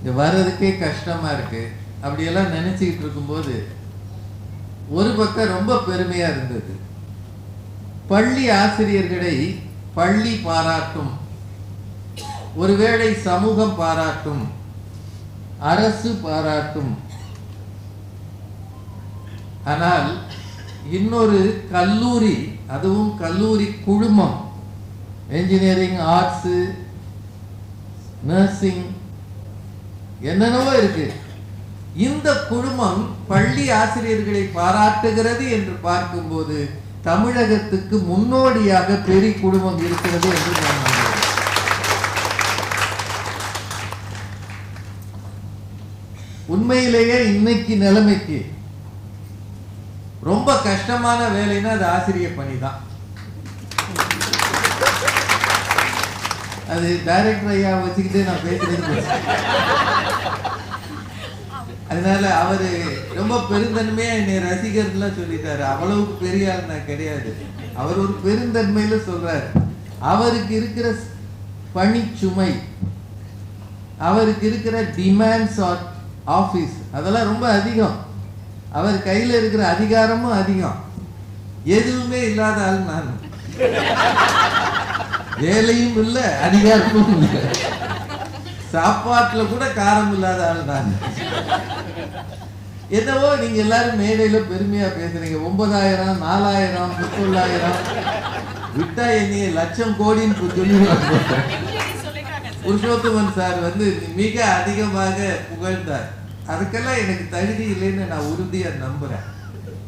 இங்க வர்றதுக்கே கஷ்டமா இருக்கு அப்படியெல்லாம் நினைச்சுக்கிட்டு இருக்கும்போது ஒரு பக்கம் ரொம்ப பெருமையா இருந்தது. பள்ளி ஆசிரியர்களை பள்ளி பாராட்டும், ஒருவேளை சமூகம் பாராட்டும், அரசு பாராட்டும். ஆனால் இன்னொரு கல்லூரி, அதுவும் கல்லூரி குழுமம், என்ஜினியரிங், ஆர்ட்ஸ், நர்சிங், என்னென்னவோ இருக்கு, இந்த குழுமம் பள்ளி ஆசிரியர்களை பாராட்டுகிறது என்று பார்க்கும்போது தமிழகத்துக்கு முன்னோடியாக பெரிய குழுமம் இருக்கிறது என்று நான் நம்புகிறேன். உண்மையிலேயே இன்னைக்கு நிலைமைக்கு ரொம்ப கஷ்டமான வேலைன்னா அது ஆசிரியர் பணி தான். அது டைரக்டர் ஐயா வச்சுக்கிட்டு நான் பேசுறது. அதனால அவரு ரொம்ப பெருந்தன்மையா என்னை ரசிகர்லாம் சொல்லிட்டாரு. அவ்வளவுக்கு பெரிய ஆள் நான் கிடையாது. அவர் ஒரு பெருந்தன்மையில சொல்றாரு. அவருக்கு இருக்கிற பணிச்சுமை, அவருக்கு இருக்கிற டிமாண்ட்ஸ் ஆபீஸ், அதெல்லாம் ரொம்ப அதிகம். அவர் கையில இருக்கிற அதிகாரமும் அதிகம். எதுவுமே இல்லாத ஆள் நான். வேலையும் இல்லை, அதிகாரமும் இல்லை, சாப்பாட்டுல கூட காரம் இல்லாத ஆள் நான். என்னவோ நீங்க எல்லாரும் மேடையில பெருமையா பேசுறீங்க. 9,000, 4,000, 39,000 விட்டா என்னைய லட்சம் கோடின்னு சொல்லி புருஷோத்தமன் சார் வந்து மிக அதிகமாக புகழ்ந்தார். அதுக்கெல்லாம் எனக்கு தகுதி இல்லைன்னு நான் உறுதியா நம்புறேன்.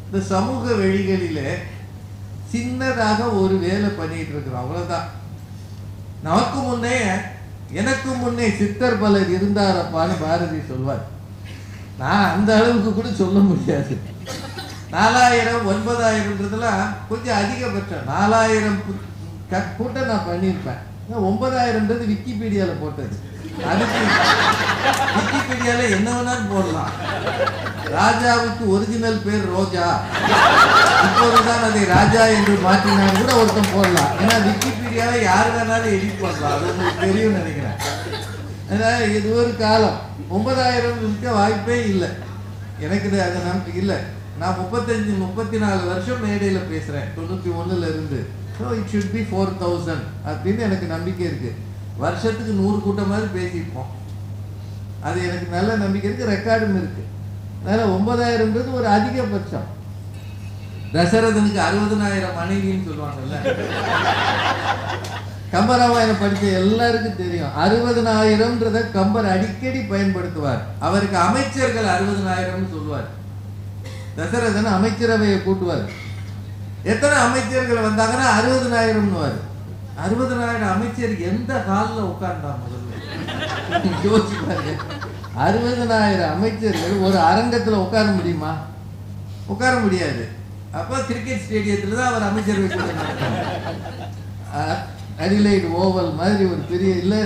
இந்த சமூக வெளிகளில சின்னதாக ஒரு வேலை பண்ணிட்டு இருக்கிறோம், அவ்வளவுதான். நமக்கு முன்னே, எனக்கு முன்னே சித்தர் பலர் இருந்தாரப்பான்னு பாரதி சொல்வார். நான் அந்த அளவுக்கு கூட சொல்ல முடியாது. 4,000, 9,000ன்றதுலாம் கொஞ்சம் அதிகபட்சம். 4,000 கூட்டம் நான் பண்ணியிருப்பேன். 9,000ன்றது விக்கிபீடியால போட்டது. அதுக்கு விக்கிபீடியால என்ன வேணாலும் போடலாம். ராஜாவுக்கு ஒரிஜினல் பேர் ரோஜா, இப்போதுதான் அதை ராஜா என்று மாற்றினார் கூட ஒருத்தன் போடலாம். ஏன்னா விக்கிபீடியால யார் வேணாலும் எடிட் பண்ணலாம். அது உங்களுக்கு தெரியும் நினைக்கிறேன். அதனால இது ஒரு காலம். 9,000 இருக்க வாய்ப்பே இல்லை. எனக்கு அது நம்பிக்கை இல்லை. நான் 34 வருஷம் மேடையில பேசுறேன், 91ல இருந்து. ஸோ இட் ஷுட் பி 4,000 அப்படின்னு எனக்கு நம்பிக்கை இருக்கு. வருஷத்துக்கு 100 கூட்டமாவது பேசியிருப்போம். அது எனக்கு நல்ல நம்பிக்கை இருக்கு, ரெக்கார்டும் இருக்கு. அதனால 9,000ன்றது ஒரு அதிகபட்சம். தசரதனுக்கு 60,000 மனைவின்னு சொல்லுவாங்கல்ல. கம்பராமாயணம் படிச்ச எல்லாருக்கும் தெரியும். 60,000ன்றத கம்பர் அடிக்கடி பயன்படுத்துவார். அவருக்கு அமைச்சர்கள் 60,000 சொல்லுவார். தசரதன் அமைச்சரவையை கூட்டுவார். எத்தனை அமைச்சர்கள் வந்தாங்கன்னா 60,000. 60,000 அமைச்சர் எந்த காலில் உட்கார்ந்தா முதல்ல யோசிச்சு பாருங்க. 60,000 அமைச்சர்கள் ஒரு அரங்கத்தில் உட்கார முடியுமா? உட்கார முடியாது. அப்ப கிரிக்கெட் ஸ்டேடியத்தில் தான் அவர் அமைச்சரவை கூட்டம். அடிலைட் ஓவல் மாதிரி ஒரு பெரிய, இல்லை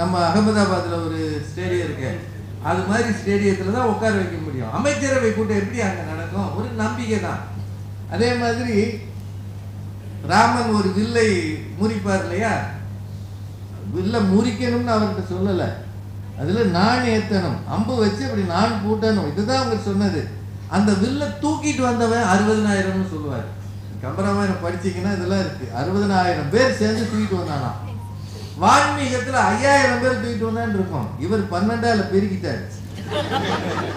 நம்ம அகமதாபாத்தில் ஒரு ஸ்டேடியம் இருக்கு, அது மாதிரி ஸ்டேடியத்தில் தான் உட்கார வைக்க முடியும். அமைச்சரவை கூட்டம் எப்படி அங்கே நடக்கும்? ஒரு நம்பிக்கை தான். அதே மாதிரி ராமன் ஒரு வில்லை முறிப்பார் இல்லையா, வில்ல முறிக்கணும்னு அவர்கிட்ட சொல்லலை, அதுல நான் ஏத்தணும், அம்பு வச்சு அப்படி நான் பூட்டணும், இதுதான் அவங்க சொன்னது. அந்த வில்ல தூக்கிட்டு வந்தவன் 60,000 சொல்லுவார். கம்பராமாயணம் படிச்சீங்கன்னா இதெல்லாம் இருக்கு. 60,000 பேர் சேர்ந்து தூக்கிட்டு வந்தானா. வான்மீகத்துல 5,000 பேர் தூக்கிட்டு வந்தான்னு இருக்கும். இவர் 12ஆல பெருக்கிட்டாரு,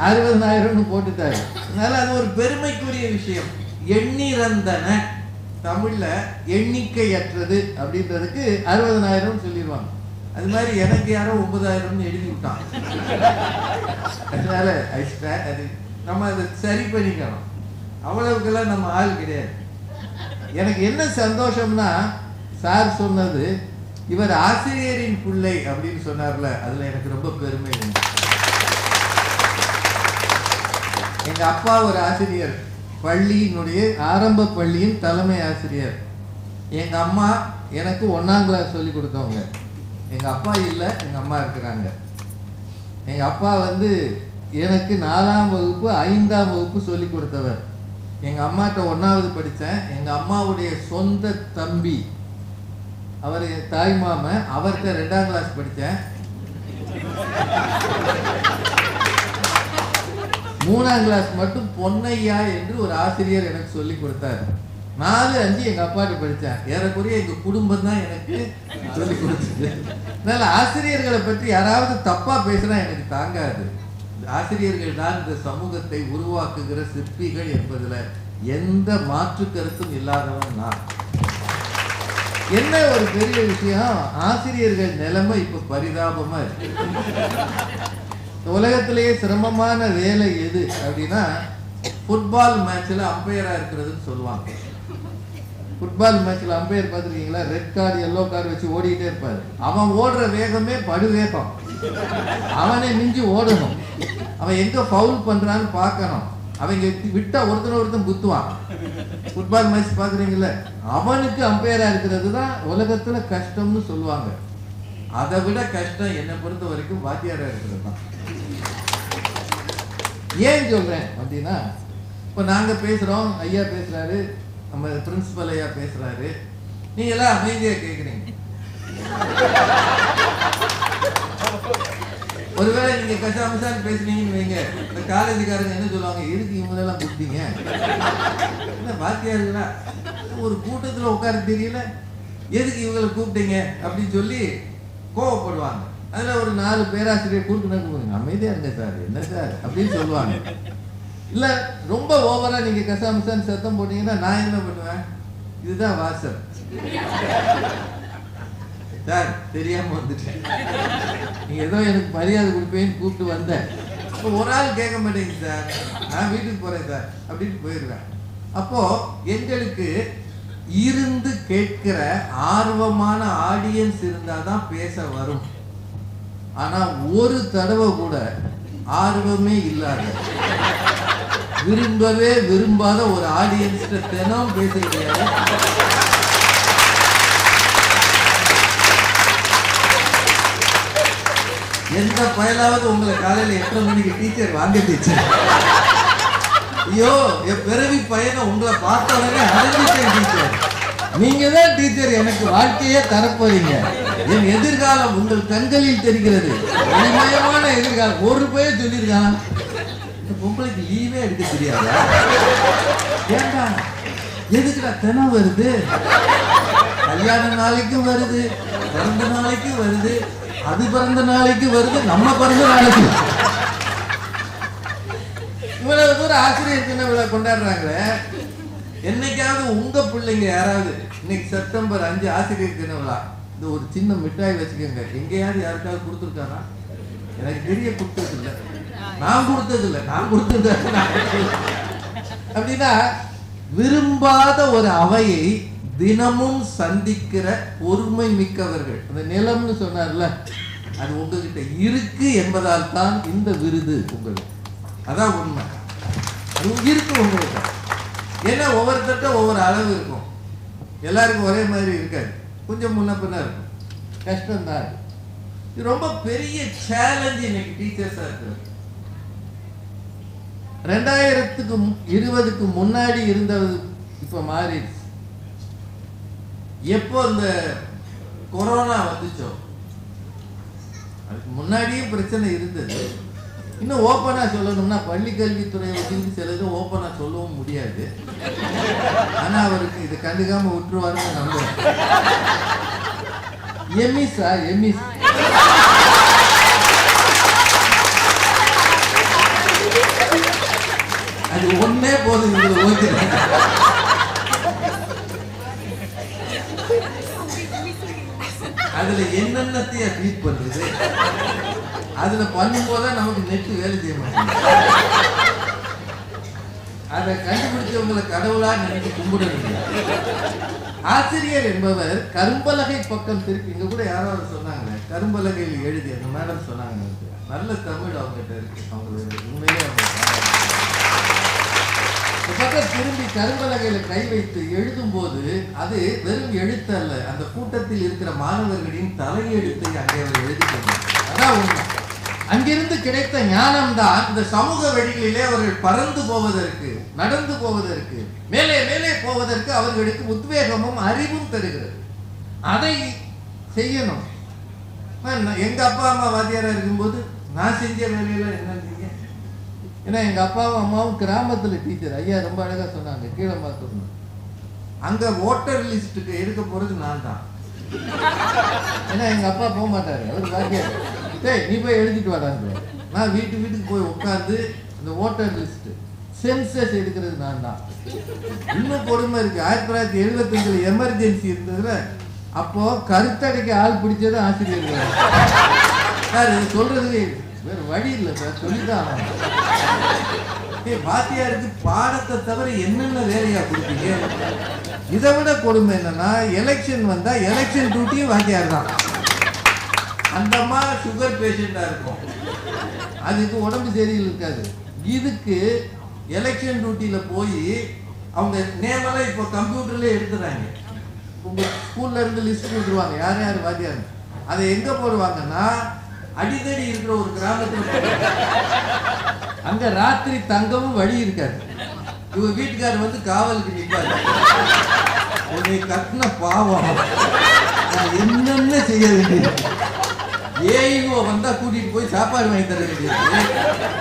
60,000 போட்டுட்டாரு. அதனால அது ஒரு பெருமைக்குரிய விஷயம். எண்ணிறந்தன, தமிழ்ல எண்ணிக்கையற்றது அப்படின்றதுக்கு 60,000 சொல்லிடுவாங்க. அது மாதிரி எனக்கு யாரோ 9,000 எழுதி விட்டான். அதனால அது நம்ம அதை சரி பண்ணிக்கணும். அவ்வளவுக்கெல்லாம் நம்ம ஆள் கிடையாது. எனக்கு என்ன சந்தோஷம்னா, சார் சொன்னது இவர் ஆசிரியரின் பிள்ளை அப்படின்னு சொன்னார்ல, அதுல எனக்கு ரொம்ப பெருமை. எங்க அப்பா ஒரு ஆசிரியர், பள்ளியினுடைய ஆரம்ப பள்ளியின் தலைமை ஆசிரியர். எங்க அம்மா எனக்கு 1ஆம் கிளாஸ் சொல்லி கொடுத்தவங்க. எங்க அப்பா இல்லை, எங்க அம்மா இருக்கிறாங்க. எங்க அப்பா எனக்கு 4ஆம் வகுப்பு 5ஆம் வகுப்பு சொல்லி கொடுத்தவர். எங்க அம்மாட்ட 1வது படித்தேன். எங்க அம்மாவுடைய சொந்த தம்பி, அவர் தாய் மாமன், அவர்கிட்ட 2ஆம் கிளாஸ் படித்தேன். 3ஆம் கிளாஸ் மட்டும் பொன்னையா என்று ஒரு ஆசிரியர் எனக்கு சொல்லி கொடுத்தார். 4, 5 எங்க அப்பாட்ட படித்தேன். ஏறக்குறைய எங்க குடும்பம் தான் எனக்கு சொல்லி கொடுத்தது. அதனால ஆசிரியர்களை பற்றி யாராவது தப்பா பேசினா எனக்கு தாங்காது. ஆசிரியர்கள் தான் இந்த சமூகத்தை உருவாக்குகிற சிற்பிகள் என்பதுல எந்த மாற்று கருத்தும் இல்லாதவன் நான். என்ன ஒரு பெரிய விஷயம், ஆசிரியர்கள் நிலைமை இப்ப பரிதாபமா இருக்கு. உலகத்திலேயே சிரமமான வேலை எது அப்படின்னா ஃபுட்பால் மேட்ச்ல அம்பையரா இருக்கிறதுன்னு சொல்லுவாங்க. ஃபுட்பால் மேட்ச்ல அம்பையர் பார்த்துருக்கீங்களா? ரெட் கார்டு எல்லோ கார்டு வச்சு ஓடிக்கிட்டே இருப்பாரு. அவன் ஓடுற வேகமே படுவேகம். அவனை மிஞ்சி ஓடணும். அவன் எங்க ஃபவுல் பண்றான்னு பார்க்கணும். அவங்க விட்டா ஒருத்தன் குத்துவான். ஃபுட்பால் மேட்ச் பாக்குறீங்கல்ல, அவனுக்கு அம்பையரா இருக்கிறது தான் உலகத்துல கஷ்டம்னு சொல்லுவாங்க. அதை விட கஷ்டம் என்னை பொறுத்த வரைக்கும் வாத்தியாரா இருக்கிறது தான். ஏன் சொல்றேன் அப்படின்னா, இப்ப நாங்க பேசுறோம், ஐயா பேசுறாரு, நம்ம பிரின்சிபல் ஐயா பேசுறாரு, நீங்க எல்லாம் அமைதியா கேக்குறீங்க. ஒருவேளை நீங்க கசாமசான்னு பேசுனீங்கன்னு வைங்க, இந்த காலேஜுக்காரங்க என்ன சொல்லுவாங்க, எதுக்கு இவங்களெல்லாம் கூப்பிட்டீங்க? என்ன வாத்தியாருங்களா? ஒரு கூட்டத்துல உட்கார தெரியல, எதுக்கு இவங்களை கூப்பிட்டீங்க அப்படின்னு சொல்லி கோவப்படுவாங்க. அதுல ஒரு 4 பேராசிரியர் கூப்பிட்டு அமைதியா இருங்க சார், என்ன சார் அப்படின்னு சொல்லுவாங்க. இல்ல ரொம்ப ஓவரா நீங்க கசாமசான்னு சத்தம் போட்டீங்கன்னா நான் என்ன பண்ணுவேன், இதுதான் வாசல் சார், தெரியாம வந்துட்டேன், நீங்க ஏதோ எனக்கு மரியாதை கொடுப்பேன்னு கூப்பிட்டு வந்தேன். இப்போ ஒரு ஆள் கேட்க மாட்டேங்க சார், நான் வீட்டுக்கு போறேன் சார் அப்படின்னு போயிடுவேன். அப்போ எங்களுக்கு இருந்து கேட்கிற ஆர்வமான ஆடியன்ஸ் இருந்தாதான் பேச வரும். ஆனா ஒரு தடவை கூட ஆர்வமே இல்லாத, விரும்பவே விரும்பாத ஒரு ஆடியன்ஸ் தினம் பேசுறீங்க. எந்த பயலாவது உங்களை காலையில 8:30 மணிக்கு டீச்சர் வாங்க டீச்சர், ஐயோ என் பிறவி பையனை உங்களை பார்த்த உடனே அடைஞ்சிட்டேன் டீச்சர், நீங்க தான் டீச்சர் எனக்கு வாழ்க்கையே தரப்போறீங்க, என் எதிர்காலம் உங்கள் கண்களில் தெரிகிறது, ஒளிமயமான எதிர்காலம். ஒரு பையன் சொல்லியிருக்கான், உங்களுக்கு லீவே எடுக்க தெரியாதா? ஏண்டா எதுக்குடா தினம் வருது? கல்யாண நாளைக்கும் வருது, பிறந்த நாளைக்கும் வருது, அது பிறந்த நாளைக்கு வருது, நம்ம பிறந்த நாளைக்கு. இவ்வளவு தூரம் ஆசிரியர் தின விழா கொண்டாடுறாங்களே, என்னைக்காவது உங்க பிள்ளைங்க யாராவது இன்னைக்கு செப்டம்பர் 5 ஆசிரியர் தின விழா, இந்த ஒரு சின்ன மிட்டாய் வச்சுக்கோங்க, எங்கேயாவது யாருக்காவது கொடுத்துருக்காரா? எனக்கு தெரிய கொடுத்தது இல்லை, நான் கொடுத்தது இல்லை, நான் கொடுத்தது அப்படின்னா விரும்பாத ஒரு அவையை தினமும் சந்திக்கிற பொறுமை மிக்கவர்கள். அந்த நிலம்னு சொன்னார்ல, அது உங்ககிட்ட இருக்கு என்பதால் தான் இந்த விருது உங்களுக்கு. அதான் உண்மை, அது இருக்கு உங்களுக்கு. ஏன்னா ஒவ்வொருத்தட்ட ஒவ்வொரு அளவு இருக்கும், எல்லாருக்கும் ஒரே மாதிரி இருக்காது, கொஞ்சம் முன்ன பின்ன இருக்கும், கஷ்டம்தான். இது ரொம்ப பெரிய சேலஞ்ச் இன்னைக்கு டீச்சர்ஸா இருக்கு. 2020க்கு முன்னாடி இருந்தது இப்ப மாறிடுச்சு. எப்போ இந்த கொரோனா வந்துச்சோ, அதுக்கு முன்னாடியும் பிரச்சனை இருந்தது. இன்னும் ஓப்பனா சொல்லணும்னா பள்ளி கல்வித்துறையை வச்சுக்கிட்டு சிலது ஓப்பனா சொல்லவும் முடியாது. ஆனா அவருக்கு இதை கண்டுக்காம விட்டுருவாருன்னு நம்புறேன். எமிஸா எமிஸ் அது ஒன்னே போதும். ஓகே, அதுல என்னென்னத்தைய ட்வீட் பண்றது, அதுல பண்ணும்போது நமக்கு நெட் வேலை செய்ய மாட்டேங்குது. அதை கண்டுபிடிச்சவங்களை கடவுளா நினைச்சு கும்பிடுறீங்க. ஆசிரியர் என்பவர் கரும்பலகை பக்கம் திருப்பி, இங்க கூட யாராவது சொன்னாங்க கரும்பலகையில் எழுதி, அந்த மேடம் சொன்னாங்க, நல்ல தமிழ் அவங்ககிட்ட இருக்கு, அவங்களுக்கு உண்மையிலே அவங்க பக்கம் திரும்பி கரும்பலகையில கை வைத்து எழுதும் போது அது வெறும் எழுத்து அல்ல, அந்த கூட்டத்தில் இருக்கிற மாணவர்களின் தலையெழுத்தை அங்கே அவர் எழுதி கொண்டார். அதான் உண்மை. அங்கிருந்து கிடைத்த ஞானம் தான் இந்த சமூக வழிகளிலே அவர்கள் பறந்து போவதற்கு, நடந்து போவதற்கு, மேலே மேலே போவதற்கு அவர்களுக்கு உத்வேகமும் அறிவும் தருகிறது. அதை செய்யணும். எங்க அப்பா அம்மா வாத்தியாரா இருக்கும்போது நான் செஞ்ச வேலையில என்ன, ஏன்னா எங்கள் அப்பாவும் அம்மாவும் கிராமத்தில் டீச்சர். ஐயா ரொம்ப அழகாக சொன்னாங்க, கீழே மாற்றணும். அங்கே ஓட்டர் லிஸ்ட்டுக்கு எடுக்க போகிறது நான் தான். ஏன்னா எங்கள் அப்பா போக மாட்டார், அவர் வாக்கியார். டேய் நீ போய் எழுதிட்டு வாடாங்க. நான் வீட்டுக்கு போய் உட்காந்து இந்த ஓட்டர் லிஸ்ட்டு சென்சஸ் எடுக்கிறது நான் தான். இன்னும் கொடுமை இருக்கு. 1975 எமர்ஜென்சி இருந்ததுல அப்போ கருத்தடைக்கு ஆள் பிடிச்சது ஆசிரியர்கள் சார். சொல்றதுக்கு வேற வழி இல்லை சார், சொல்லிதான். வாத்தியாருக்கு பாடத்தை தவிர என்னென்ன வேலையா கொடுத்தீங்க? இதை விட கொடுமை என்னன்னா, எலெக்ஷன் வந்தா எலெக்ஷன் டியூட்டியும் வாத்தியார் தான். அந்த மாதிரி சுகர் பேஷண்டா இருக்கும், அதுக்கு உடம்பு சரியில் இருக்காது. இதுக்கு எலெக்ஷன் டியூட்டியில போய் அவங்க நேமெல்லாம் இப்போ கம்ப்யூட்டர்ல எடுத்துறாங்க. உங்க ஸ்கூல்ல இருந்து லிஸ்ட் கொடுத்துருவாங்க யார் யார் வாத்தியார். அதை எங்க போடுவாங்கன்னா, அடிக்கடி இருக்கிற ஒரு கிராமத்தில். அங்க ராத்திரி தங்கவும் வழி இருக்காது. இவங்க வீட்டுக்காரர் வந்து காவலுக்கு நிற்பாரு. உன்னை கட்டின பாவம், என்னென்ன செய்ய வேண்டியது. ஏஇஓ வந்தா கூட்டிட்டு போய் சாப்பாடு வாங்கி தர வேண்டியிருக்கு.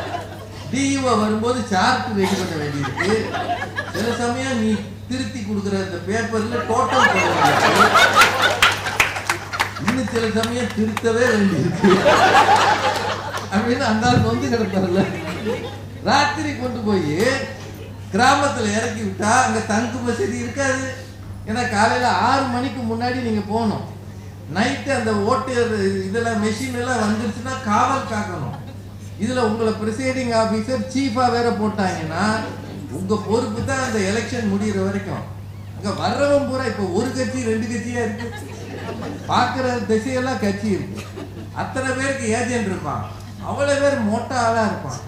டிஇஓ வரும்போது சார்ட் ரெடி பண்ண வேண்டியிருக்கு. சில சமயம் நீ திருத்தி கொடுக்குற இந்த பேப்பர்ல டோட்டல் போட வேண்டியிருக்கு. இன்னும் சில சமயம் திருத்தவே வேண்டியிருக்கு. அப்படின்னு அந்த ஆள் வந்து கிடப்பார்ல. ராத்திரி கொண்டு போய் கிராமத்துல இறக்கி விட்டா அங்க தங்கு வசதி இருக்காது. ஏன்னா காலையில 6 மணிக்கு முன்னாடி நீங்க போகணும். நைட்டு அந்த ஓட்டர் இதெல்லாம் மெஷின் எல்லாம் வந்துருச்சுன்னா காவல் காக்கணும். இதுல உங்களை பிரிசைடிங் ஆபீசர் சீஃபா வேற போட்டாங்கன்னா உங்க பொறுப்பு தான் அந்த எலெக்ஷன் முடிகிற வரைக்கும். அங்க வர்றவன் பூரா இப்ப ஒரு கட்சி 2 கட்சியா இருக்கு, பாக்குற திசையெல்லாம் கட்சி இருக்கு. அத்தனை பேருக்கு ஏஜென்ட் இருப்பான், அவ்வளவு பேர் மோட்டா ஆளா இருப்பான்.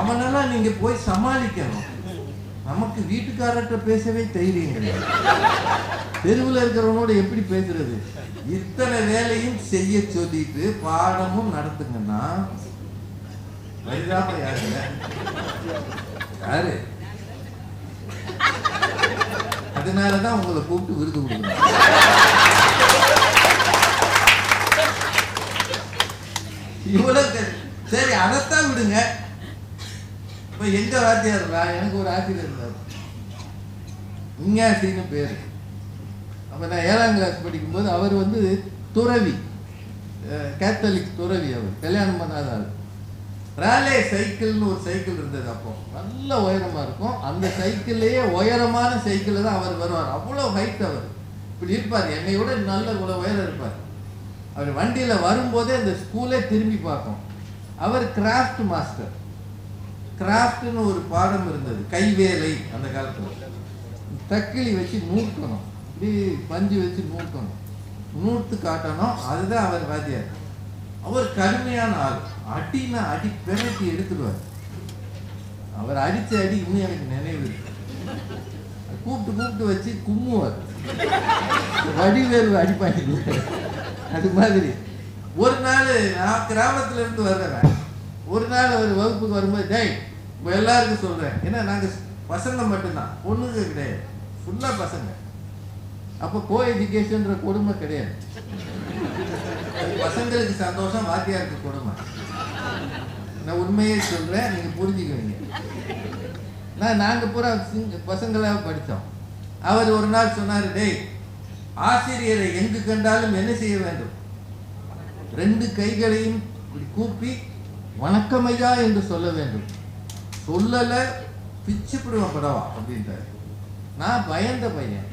அவனெல்லாம் நீங்க போய் சமாளிக்கணும். நமக்கு வீட்டுக்காரர்கிட்ட பேசவே தைரியம் கிடையாது. தெருவில் இருக்கிறவனோட எப்படி பேசுறது? இத்தனை வேலையும் செய்ய சொல்லிட்டு பாடமும் நடத்துங்கன்னா வயதாப்ப யாருங்க யாரு? அதனாலதான் உங்களை கூப்பிட்டு விருது கொடுக்கணும். இவ்வளவு சரி, அதைத்தான் விடுங்க. இப்ப எங்க வாத்தியார், எனக்கு ஒரு ஆசிரியர் இருந்தார், இங்காசின்னு பேரு. அப்ப நான் 7ஆம் கிளாஸ் படிக்கும்போது அவர் வந்து துறவி, கேத்தலிக் துறவி. அவர் கல்யாணம் பண்ணாத ஆள். ராலே சைக்கிள்னு ஒரு சைக்கிள் இருந்தது. அப்போ நல்ல உயரமா இருக்கும். அந்த சைக்கிள்லயே உயரமான சைக்கிள் தான் அவர் வருவார். அவ்வளவு ஹைட். அவர் இப்படி இருப்பார், என்னை விட நல்ல இவ்வளவு உயரம் இருப்பார். அவர் வண்டியில வரும்போதே அந்த ஸ்கூலே திரும்பி பார்க்கும். அவர் கிராஃப்ட் மாஸ்டர். கிராஃப்ட்னு ஒரு பாடம் இருந்தது, கைவேலை. அந்த காலத்துல தக்கிளி வச்சு நூற்கணும், இப்படி பஞ்சு வச்சு நூற்கணும், நூற்று காட்டணும். அதுதான் அவர் வாத்தியார். அவர் கடுமையான ஆள். அடினா அடி பெரட்டி எடுத்துடுவார். அவர் அடிச்ச அடி இன்னும் எனக்கு நினைவு இருக்கு. கூப்பிட்டு வச்சு கும்முவார். வடிவேல் அடிப்பாங்க. அது மாதிரி ஒரு நாள் நான் கிராமத்துல இருந்து வர்றேன். ஒரு நாள் அவர் வகுப்புக்கு வரும்போது, டேய் எல்லாருக்கும் சொல்றேன், ஏன்னா நாங்க பசங்க மட்டும்தான், பொண்ணுங்க கிடையாது, ஃபுல்லா பசங்க. அப்போ கோ எஜுகேஷன்ற கொடுமை கிடையாது. பசங்களுக்கு சந்தோஷம், வாத்தியாருக்கு கொடுமை. நான் உண்மையே சொல்றேன், நீங்க புரிஞ்சுக்குவீங்க. நாங்க பூரா பசங்களாக படித்தோம். அவர் ஒரு நாள் சொன்னாரு, டேய் ஆசிரியரை எங்கு கண்டாலும் என்ன செய்ய வேண்டும்? 2 கைகளையும் கூப்பி வணக்கம் ஐயா என்று சொல்ல வேண்டும். சொல்லல பிச்சுப்பிடுவான் படவா அப்படின்ட்டாரு. நான் பயந்த பையன்.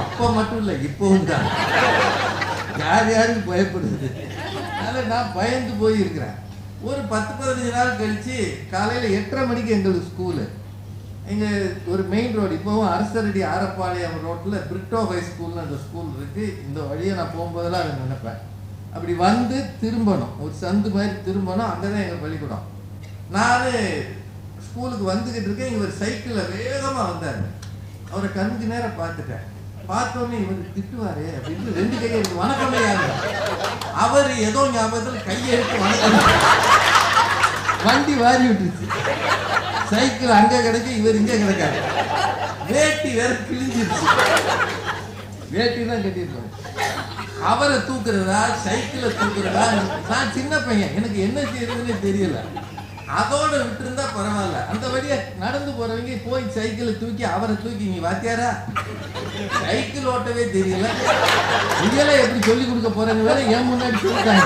அப்ப மட்டும் இல்லை, இப்பவும் தான். யாருக்கு பயப்படுறது? அதனால நான் பயந்து போயிருக்கிறேன். ஒரு 10-15 நாள் கழிச்சு காலையில 8:30 மணிக்கு எங்களுக்கு ஸ்கூலு. எங்க ஒரு மெயின் ரோடு, இப்போவும் அரசரடி ஆரப்பாளையம் ரோட்ல பிரிட்டோ ஹை ஸ்கூல்னு அந்த ஸ்கூல் இருக்கு. இந்த வழியை நான் போகும்போதெல்லாம் அதை நினைப்பேன். அப்படி வந்து திரும்பணும், ஒரு சந்து மாதிரி திரும்பணும். அங்கதான் எங்க பள்ளிக்கூடம். நான் ஸ்கூலுக்கு வந்துகிட்டு இருக்கேன். இவர் சைக்கிளில் வேகமா வந்தாரு. அவரை கண்ணுக்கு நேரம் பார்த்துட்டேன். பார்த்தோன்னே இவர் திட்டுவாரு அப்படின்னு 2 கையை எடுத்து வணக்கமே யாரு. அவர் ஏதோ ஞாபகத்தில் கையை எடுத்து வணக்கம். வண்டி வாரி விட்டுருச்சு. சைக்கிள் அங்க கிடைக்க, இவர் இங்க கிடைக்காது. வேட்டி வேற கிழிஞ்சிருச்சு. வேட்டி தான் கட்டியிருப்பாரு. அவரை தூக்குறதா சைக்கிளை தூக்குறதா? நான் சின்ன பையன், எனக்கு என்ன செய்யறதுன்னு தெரியல. அதோட விட்டுருந்தா பரவாயில்ல. அந்த வழியா நடந்து போறவங்க போய் சைக்கிளை தூக்கி அவரை தூக்கி நீ வாத்தியாரா சைக்கிள் ஓட்டவே தெரியல, இதெல்லாம் எப்படி சொல்லி கொடுக்க போறாங்க வேற ஏன் முன்னாடி சொல்லிட்டாங்க.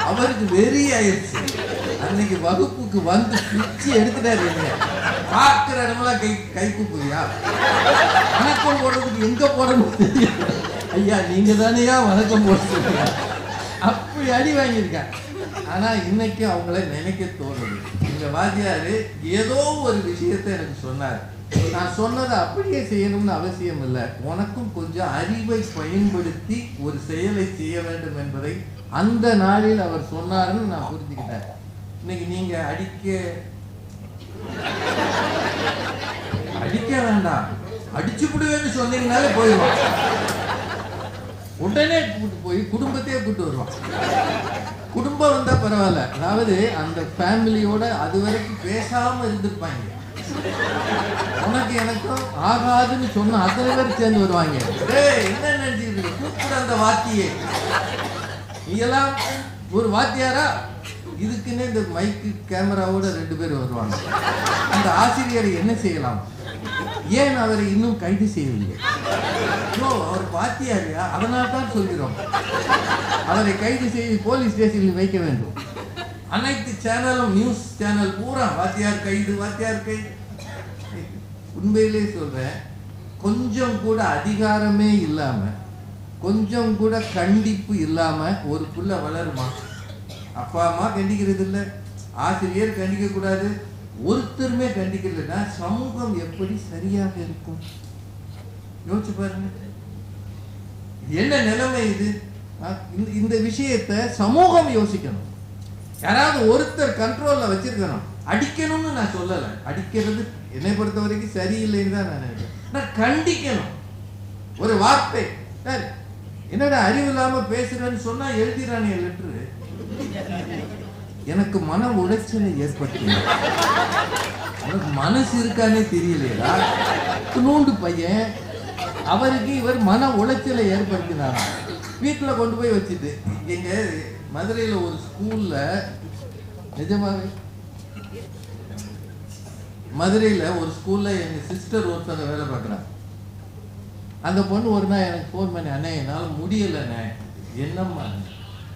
அவருக்கு வெறி ஆயிடுச்சு. அன்னைக்கு வகுப்புக்கு வந்து பிச்சு எடுத்துட்டாரு. என்ன பார்க்கிற இடமெல்லாம் கை கூப்புவியா, வணக்கம் போடுறதுக்கு எங்க போடணும் தெரியும். ஐயா நீங்க தானேயா வணக்கம் போடுறீங்க. அப்படி அடி வாங்கியிருக்காங்க. ஆனா இன்னைக்கு அவங்கள நினைக்க தோணுது. இந்த வாத்தியாரு ஏதோ ஒரு விஷயத்தை எனக்கு சொன்னார். நான் சொன்னதை அப்படியே செய்யணும்னு அவசியம் இல்லை. உனக்கும் கொஞ்சம் அறிவை பயன்படுத்தி ஒரு செயலை செய்ய வேண்டும் என்பதை அந்த நாளில் அவர் சொன்னாருன்னு நான் புரிஞ்சுக்கிட்டேன். இன்னைக்கு நீங்க அடிக்க வேண்டாம், அடிச்சு விடுவேன்னு சொன்னீங்கனாலே போயிடுவான். உடனே கூட்டு போய் குடும்பத்தையே கூட்டு வருவான். குடும்பம் வந்தா பரவாயில்ல, அதாவது அந்த ஃபேமிலியோட அது வரைக்கும் பேசாம இருந்திருப்பாங்க. உனக்கு எனக்கும் ஆகாதுன்னு சொன்ன அத்தனை பேர் சேர்ந்து வருவாங்க. என்ன நினைச்சிட்டு கூப்பிட அந்த வாத்தியே, நீங்கெல்லாம் ஒரு வாத்தியாரா? இதுக்குன்னே இந்த மைக்கு கேமராவோட 2 பேர் வருவாங்க. அந்த ஆசிரியரை என்ன செய்யலாம், ஏன் அவரை இன்னும் கைது செய்யவில்லை? அவர் வாத்தியாரியா, அதனால தான் சொல்கிறோம் அவரை கைது செய்து போலீஸ் ஸ்டேஷனில் வைக்க வேண்டும். அனைத்து சேனலும் நியூஸ் சேனல் பூரா வாத்தியார் கைது, வாத்தியார் கைது. உண்மையிலே சொல்றேன், கொஞ்சம் கூட அதிகாரமே இல்லாம, கொஞ்சம் கூட கண்டிப்பு இல்லாம ஒரு புள்ள வளருமா? அப்பா அம்மா கண்டிக்கிறது இல்லை, ஆசிரியர் கண்டிக்க கூடாது, ஒருத்தருமே கண்டிக்கலைன்னா சமூகம் எப்படி சரியாக இருக்கும்? யோசிச்சு பாருங்க, என்ன நிலைமை இது? இந்த விஷயத்தை சமூகம் யோசிக்கணும். யாராவது ஒருத்தர் கண்ட்ரோல்ல வச்சிருக்கணும். அடிக்கணும்னு நான் சொல்லலை, அடிக்கிறது என்னை பொறுத்த வரைக்கும் சரியில்லைன்னு தான் நான் நினைக்கிறேன். நான் கண்டிக்கணும். ஒரு வார்த்தை, சார் என்னடா அறிவு இல்லாம பேசுறேன்னு சொன்னா எழுதிறானே லெட்டரு, எனக்கு மன உளைச்சலை ஏற்படுத்தி, உனக்கு மனசு இருக்கானே தெரியலையா? நூண்டு பையன், அவருக்கு இவர் மன உளைச்சலை ஏற்படுத்தினாரா? வீட்டில் கொண்டு போய் வச்சுட்டு, எங்க மதுரையில் ஒரு ஸ்கூல்ல, நிஜமாவே மதுரையில் ஒரு ஸ்கூல்ல எங்க சிஸ்டர் ஒருத்தங்க வேலை பார்க்குறாங்க. அந்த பொண்ணு ஒரு நாள் எனக்கு ஃபோன் பண்ணி, அண்ணே என்னால் முடியலைண்ணே, என்னம்மா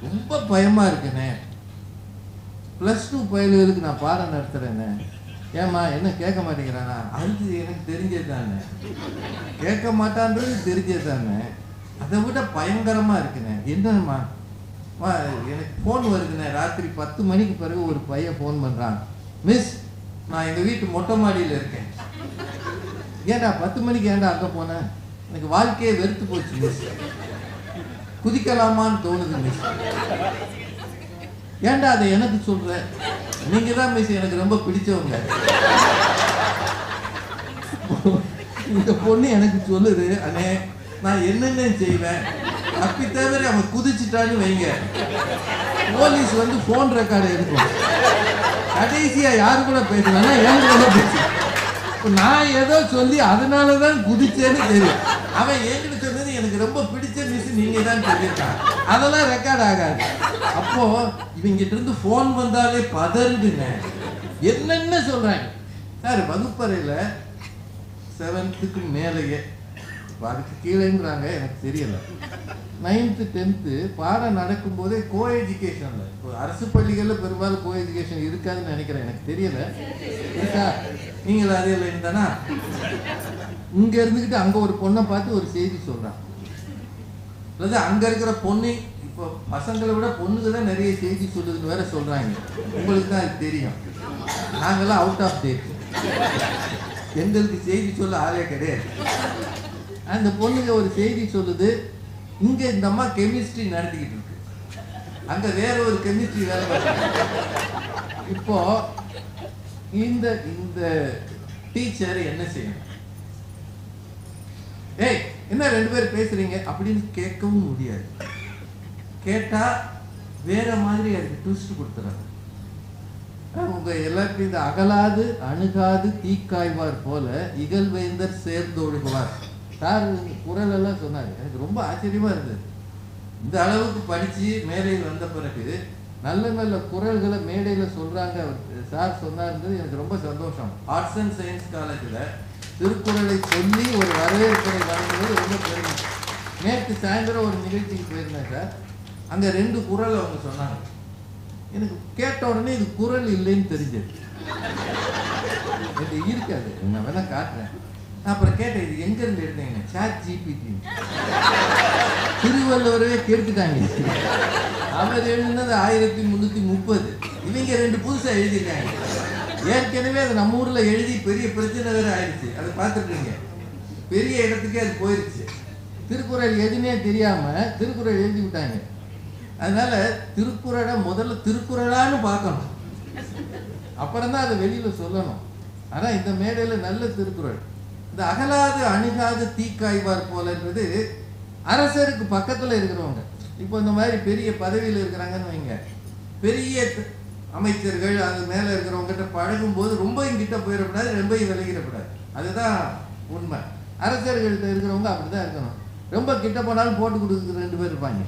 ரொம்ப பயமா இருக்குண்ணே, +2 பயலுகளுக்கு நான் பாடம் நடத்துறேண்ணே, ஏம்மா என்ன கேட்க மாட்டேங்கிறானா? அது எனக்கு தெரிஞ்சது தானே, கேட்க மாட்டான்றது தெரிஞ்சது தானே, அதை விட பயங்கரமா இருக்குண்ணே. என்னம்மா? எனக்கு ஃபோன் வருதுண்ணே, ராத்திரி 10 மணிக்கு பிறகு ஒரு பையன் ஃபோன் பண்றான், மிஸ் நான் எங்க வீட்டு மொட்டை மாடியில் இருக்கேன். ஏன்டா 10 மணிக்கு ஏன்டா அங்கே போனேன்? எனக்கு வாழ்க்கையே வெறுத்து போச்சு மிஸ், குதிக்கலாமான்னு தோணுது மிஸ். ஏன்டா அதை எனக்கு சொல்ற? நீங்க தான் மிஸ் எனக்கு ரொம்ப பிடிச்சவங்க. இந்த பொண்ணு எனக்கு சொல்லுது, அண்ணே நான் என்னென்ன செய்வேன், அப்படி தவிர அவன் குதிச்சுட்டான்னு வைங்க, போலீஸ் வந்து போன் ரெக்கார்டு எடுக்கும், கடைசியா யாரு கூட பேசுனா என் கூட பேசு, நான் ஏதோ சொல்லி அதனாலதான் குதிச்சேன்னு தெரியும். அவன் என்கிட்ட சொன்னது எனக்கு ரொம்ப பிடிச்ச மிஸ் நீங்க தான் சொல்லியிருக்கான், அதெல்லாம் ரெக்கார்ட் ஆகாது. அப்போ இவங்கிட்ட இருந்து போன் வந்தாலே பதறுதுங்க, என்னென்ன சொல்றாங்க சார். வகுப்பறையில 7th மேலேயே, அதுக்கு கீழேங்கிறாங்க எனக்கு தெரியல, 9th 10th பாடம் நடக்கும் போதே கோ எஜுகேஷன்ல, அரசு பள்ளிகள்ல பெரும்பாலும் கோ எஜுகேஷன் இருக்காதுன்னு நினைக்கிறேன், எனக்கு தெரியல இருக்கா, நீங்கள அறியல இருந்தானா? இங்க இருந்துகிட்டு அங்க ஒரு பொண்ணை பார்த்து ஒரு செய்தி சொல்றான், அதாவது அங்க இருக்கிற பொண்ணு, இப்போ பசங்களை விட பொண்ணுக்கு தான் நிறைய செய்தி சொல்லுதுன்னு வேற சொல்றாங்க. உங்களுக்கு தான் அது தெரியும், நாங்கெல்லாம் அவுட் ஆஃப் டேட், எங்களுக்கு செய்தி சொல்ல ஆளே கிடையாது. அந்த பொண்ணுங்க ஒரு செய்தி சொல்லுது, இங்க இந்த அம்மா கெமிஸ்ட்ரி நடத்திக்கிட்டு இருக்கு, அங்க வேற ஒரு கெமிஸ்ட்ரி வேலை பார்க்க. இப்போ இந்த இந்த டீச்சர் என்ன செய்யணும்? ஏய் என்ன 2 பேர் பேசுறீங்க அப்படின்னு கேட்கவும் முடியாது. கேட்டா வேற மாதிரி அதுக்கு ட்விஸ்ட் கொடுத்துறாங்க. உங்க எல்லாருக்கும் இந்த அகலாது அணுகாது தீக்காய்வார் போல இகழ்வேந்தர் சேர்ந்தொழுகுவார் சார் குரல் எல்லாம் சொன்னாரு. எனக்கு ரொம்ப ஆச்சரியமா இருந்தது. இந்த அளவுக்கு படிச்சு மேலே வந்த பிறகு நல்ல நல்ல குரல்களை மேடையில் சொல்றாங்க. சார் சொன்னார்ன்றது எனக்கு ரொம்ப சந்தோஷம். ஆர்ட்ஸ் அண்ட் சயின்ஸ் காலேஜில் திருக்குறளை சொல்லி ஒரு வரவேற்பை வழங்குவது ரொம்ப பெருமை. நேற்று சாயந்தரம் ஒரு நிகழ்ச்சிக்கு போயிருந்தேன் சார். அங்கே 2 குறள் அவங்க சொன்னாங்க. எனக்கு கேட்ட உடனே இது குறள் இல்லைன்னு தெரிஞ்சது. இது இருக்காது, நான் வேணா காட்டுறேன். அப்புறம் கேட்டேன், இது எங்க இருந்து எடுத்தீங்க? ChatGPT. திருவள்ளுவரவே கெடுத்துட்டாங்க. அவர் எழுதினது 1330. இவங்க 2 புதுசா எழுதியிருக்காங்க. ஏற்கனவே அது நம்ம ஊர்ல எழுதி பெரிய பிரச்சனை வேற ஆயிடுச்சு. அதை பார்த்துருக்கீங்க, பெரிய இடத்துக்கே அது போயிடுச்சு. திருக்குறள் எதுனே தெரியாம திருக்குறள் எழுதி விட்டாங்க. அதனால திருக்குறளை முதல்ல திருக்குறளான்னு பார்க்கணும், அப்புறம் தான் அதை வெளியில சொல்லணும். ஆனா இந்த மேடையில நல்ல திருக்குறள், இந்த அகலாது அணுகாது தீக்காய்வார் போலன்றது அரசருக்கு பக்கத்துல இருக்கிறவங்க. இப்போ இந்த மாதிரி பெரிய பதவியில் இருக்கிறாங்கன்னு வைங்க, பெரிய அமைச்சர்கள் அது மேல இருக்கிறவங்க கிட்ட பழகும் போது ரொம்ப இங்கிட்ட போயிடக்கூடாது, ரொம்ப விலகிடக்கூடாது. அதுதான் உண்மை. அரசர்கள்ட்ட இருக்கிறவங்க அப்படிதான் இருக்கணும். ரொம்ப கிட்ட போனாலும் போட்டு கொடுக்குறதுக்கு 2 பேர் இருப்பாங்க,